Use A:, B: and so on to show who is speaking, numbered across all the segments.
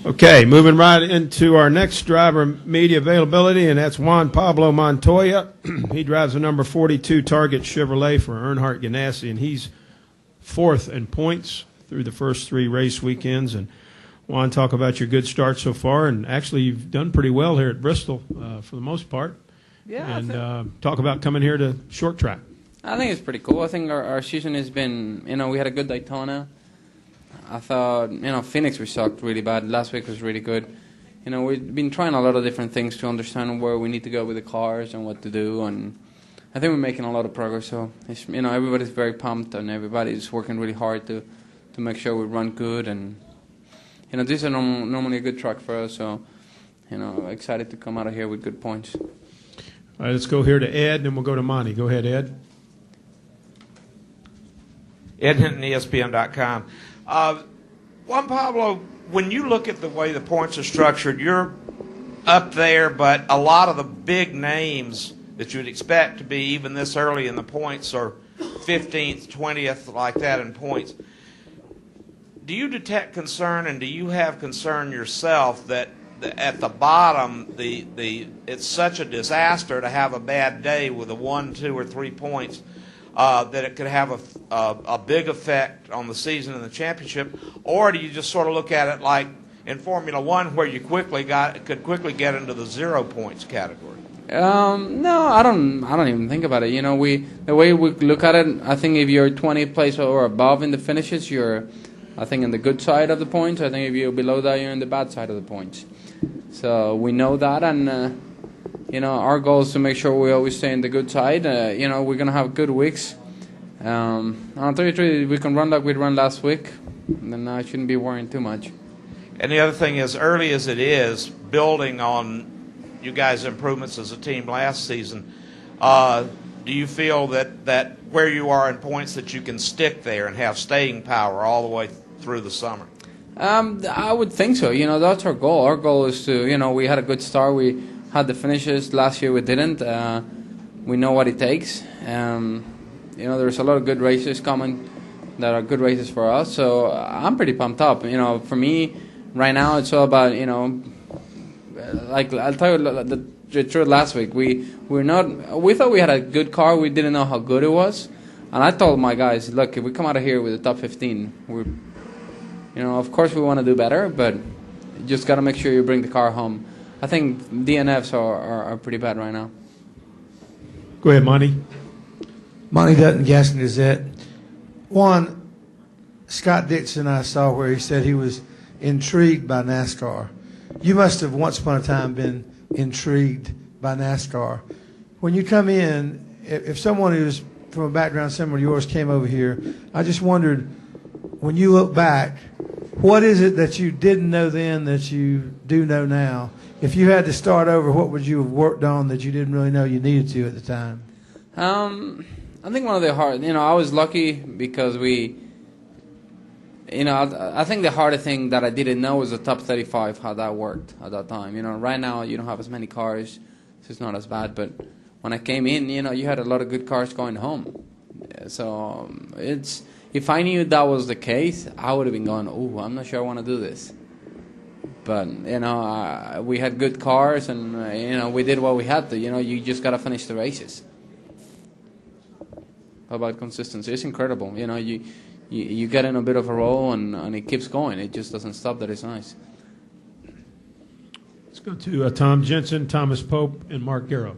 A: Okay, moving right into our next driver media availability, and that's Juan Pablo Montoya. He drives the number 42 Target Chevrolet for Earnhardt Ganassi, and he's fourth in points through the first three race weekends. And Juan, talk about your good start so far, and actually you've done pretty well here at Bristol for the most part.
B: Yeah.
A: And talk about coming here to short track.
B: I think it's pretty cool. I think our season has been, we had a good Daytona. I thought, Phoenix we sucked really bad. Last week was really good. We've been trying a lot of different things to understand where we need to go with the cars and what to do, and I think we're making a lot of progress. So, everybody's very pumped, and everybody's working really hard to make sure we run good. And, this is normally a good track for us, so, excited to come out of here with good points.
A: All right, let's go here to Ed, and then we'll go to Monty. Go ahead, Ed.
C: Ed Hinton, ESPN.com. Juan Pablo, when you look at the way the points are structured, you're up there, but a lot of the big names that you would expect to be even this early in the points are 15th, 20th, like that in points. Do you detect concern, and do you have concern yourself that at the bottom it's such a disaster to have a bad day with a 1, 2, or 3 points? That it could have a big effect on the season and the championship, or do you just sort of look at it like in Formula One, where you could quickly get into the 0 points category?
B: No, I don't even think about it. The way we look at it, I think if you're 20th place or above in the finishes, you're, I think, in the good side of the points. I think if you're below that, you're in the bad side of the points. So we know that, and. Our goal is to make sure we always stay in the good side. We're going to have good weeks. On 33, we can run like we ran last week, then I shouldn't be worrying too much.
C: And the other thing is, early as it is, building on you guys' improvements as a team last season, do you feel that where you are in points that you can stick there and have staying power all the way through the summer?
B: I would think so. That's our goal. Our goal is to, we had a good start. We had the finishes. Last year we didn't. We know what it takes. There's a lot of good races coming that are good races for us. So I'm pretty pumped up. For me, right now it's all about, like I'll tell you the truth. Last week we thought we had a good car. We didn't know how good it was. And I told my guys, look, if we come out of here with the top 15, of course we want to do better, but you just got to make sure you bring the car home. I think DNFs are pretty bad right now.
A: Go ahead, Monty.
D: Monty Dutton, Gaston Gazette. One, Scott Dixon I saw where he said he was intrigued by NASCAR. You must have once upon a time been intrigued by NASCAR. When you come in, if someone who's from a background similar to yours came over here, I just wondered, when you look back, what is it that you didn't know then that you do know now? If you had to start over, what would you have worked on that you didn't really know you needed to at the time?
B: I think one of the hard, I was lucky because I think the harder thing that I didn't know was the top 35, how that worked at that time. Right now you don't have as many cars, so it's not as bad. But when I came in, you had a lot of good cars going home. So if I knew that was the case, I would have been going, oh, I'm not sure I want to do this. But, we had good cars, and, we did what we had to. You just got to finish the races. How about consistency? It's incredible. You get in a bit of a roll, and it keeps going. It just doesn't stop. That is nice.
A: Let's go to Tom Jensen, Thomas Pope, and Mark Garrow.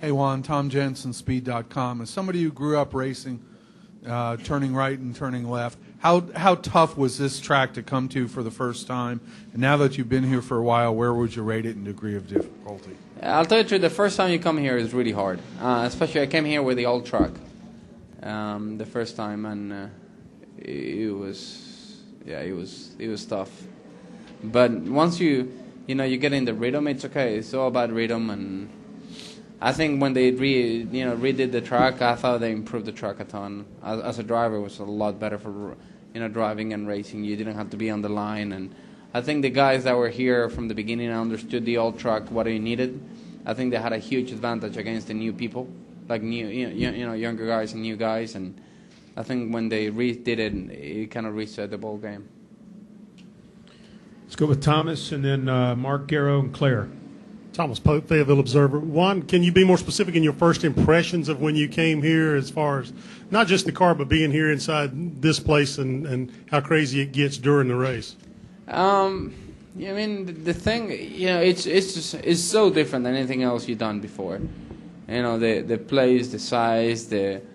E: Hey, Juan, Tom Jensen, Speed.com. As somebody who grew up racing, turning right and turning left, how tough was this track to come to for the first time? And now that you've been here for a while, where would you rate it in degree of difficulty?
B: I'll tell you the truth, the first time you come here is really hard. Especially I came here with the old truck the first time, and it was tough. But once you get in the rhythm, it's okay. It's all about rhythm, and I think when they redid the track, I thought they improved the track a ton. As a driver, it was a lot better for driving and racing. You didn't have to be on the line, and I think the guys that were here from the beginning understood the old track, what it needed. I think they had a huge advantage against the new people, like younger guys and new guys, and I think when they redid it, it kind of reset the ball game.
A: Let's go with Thomas and then Mark Garrow and Claire.
F: Thomas Pope, Fayetteville Observer. Juan, can you be more specific in your first impressions of when you came here, as far as not just the car, but being here inside this place and how crazy it gets during the race?
B: Yeah, I mean, the thing, it's so different than anything else you've done before. The place, the size, from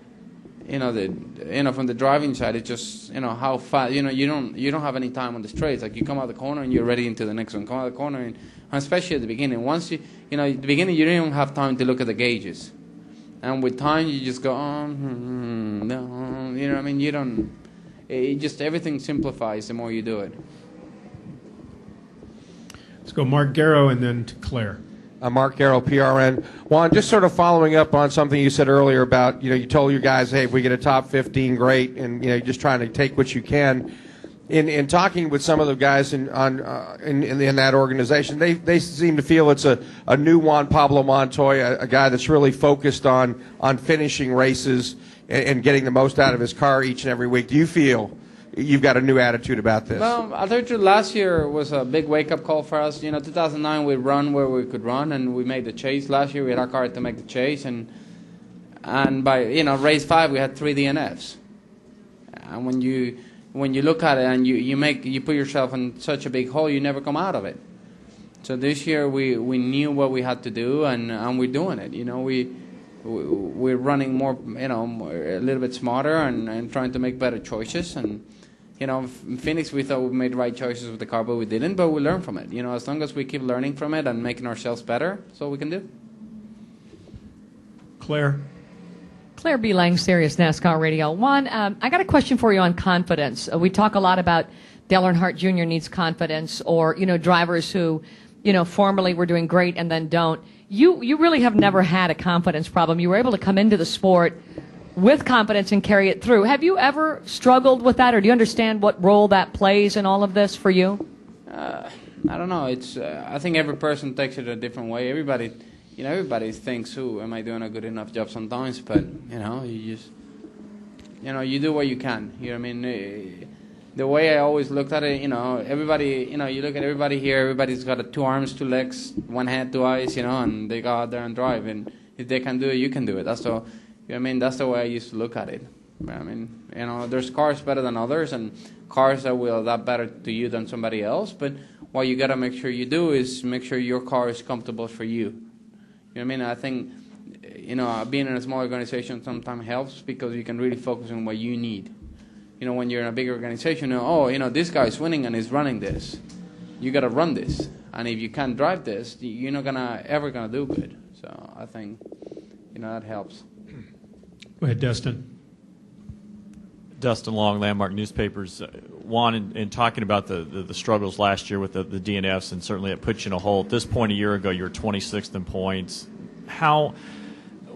B: the driving side, it's just, how fast, you don't have any time on the straights. Like, you come out the corner and you're ready into the next one. Come out the corner, and especially at the beginning. Once at the beginning, you don't even have time to look at the gauges. And with time, you just go, no, you know what I mean? You don't, it just, everything simplifies the more you do it.
A: Let's go Mark Garrow and then to Claire.
C: Mark Garrow, PRN. Juan, just sort of following up on something you said earlier about, you told your guys, hey, if we get a top 15, great, and, just trying to take what you can. In talking with some of the guys in that organization, they seem to feel it's a new Juan Pablo Montoya, a guy that's really focused on finishing races and getting the most out of his car each and every week. Do you feel you've got a new attitude about this?
B: Well, I thought last year was a big wake-up call for us. 2009 we run where we could run, and we made the chase. Last year we had our car to make the chase, and by race 5 we had 3 DNFs. And when you look at it and you put yourself in such a big hole, you never come out of it. So this year we knew what we had to do, and we're doing it. We're running more, a little bit smarter and trying to make better choices. And in Phoenix we thought we made the right choices with the car, but we didn't. But we learned from it. As long as we keep learning from it and making ourselves better, that's all we can do.
A: Claire.
G: Claire B. Lang, Sirius NASCAR Radio. Juan, I got a question for you on confidence. We talk a lot about Dale Earnhardt Jr. needs confidence, or drivers who formerly were doing great and then don't. You really have never had a confidence problem. You were able to come into the sport with confidence and carry it through. Have you ever struggled with that, or do you understand what role that plays in all of this for you?
B: I don't know. It's I think every person takes it a different way. Everybody thinks, am I doing a good enough job sometimes? But, you just, you do what you can. You know what I mean? The way I always looked at it, everybody, you look at everybody here, everybody's got 2 arms, 2 legs, 1 hand, 2 eyes, and they go out there and drive. And if they can do it, you can do it. That's the, that's the way I used to look at it. I mean, there's cars better than others, and cars that will adapt better to you than somebody else. But what you got to make sure you do is make sure your car is comfortable for you. You know what I mean? I think, being in a small organization sometimes helps because you can really focus on what you need. When you're in a big organization, this guy's winning and he's running this. You got to run this. And if you can't drive this, you're not ever gonna do good. So I think, that helps.
A: Go ahead, Dustin.
H: Dustin Long, Landmark Newspapers. Juan, in talking about the struggles last year with the DNFs, and certainly it puts you in a hole. At this point a year ago, you were 26th in points.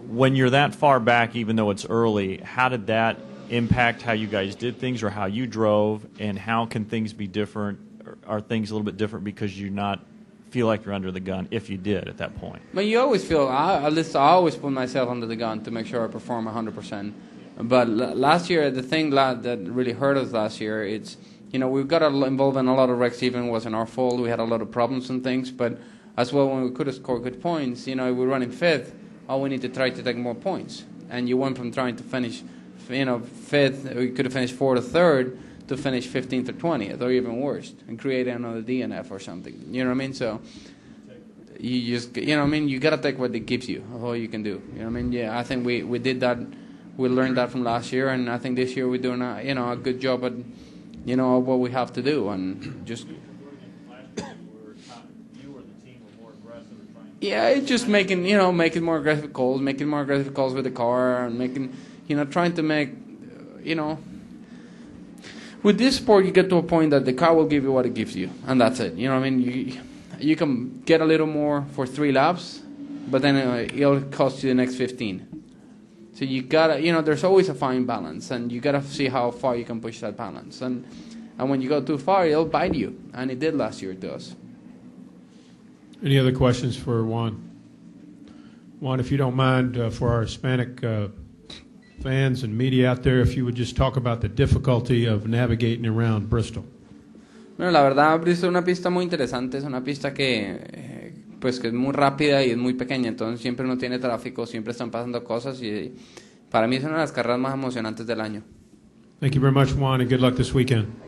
H: When you're that far back, even though it's early, how did that impact how you guys did things or how you drove, and how can things be different? Are things a little bit different because you not feel like you're under the gun, if you did at that point?
B: But you always feel, at least I always put myself under the gun to make sure I perform 100%. But last year, the thing that really hurt us last year, it's, we got involved in a lot of wrecks. Even wasn't our fault. We had a lot of problems and things. But as well, when we could have scored good points, we were running 5th. Oh, we need to try to take more points. And you went from trying to finish, 5th, we could have finished 4th or 3rd, to finish 15th or 20th, or even worse, and create another DNF or something. You know what I mean? So you just, you got to take what it gives you. That's all you can do. You know what I mean? Yeah, I think we did that. We learned that from last year, and I think this year we're doing a good job at what we have to do, and just. Yeah, it's just making more aggressive calls, with the car, and making, trying to make, with this sport you get to a point that the car will give you what it gives you, and that's it. You know what I mean? You can get a little more for 3 laps, but then it'll cost you the next 15. So you gotta, there's always a fine balance, and you gotta see how far you can push that balance. And when you go too far, it'll bite you, and it did last year to us.
A: Any other questions for Juan? Juan, if you don't mind, for our Hispanic fans and media out there, if you would just talk about the difficulty of navigating around Bristol.
B: Bueno, la verdad, Bristol es una pista muy interesante, es una pista pues que es muy rápida y es muy pequeña, entonces siempre uno tiene tráfico, siempre están pasando cosas y para mí es una de las carreras más emocionantes del año.
A: Thank you very much, Juan, and good luck this weekend.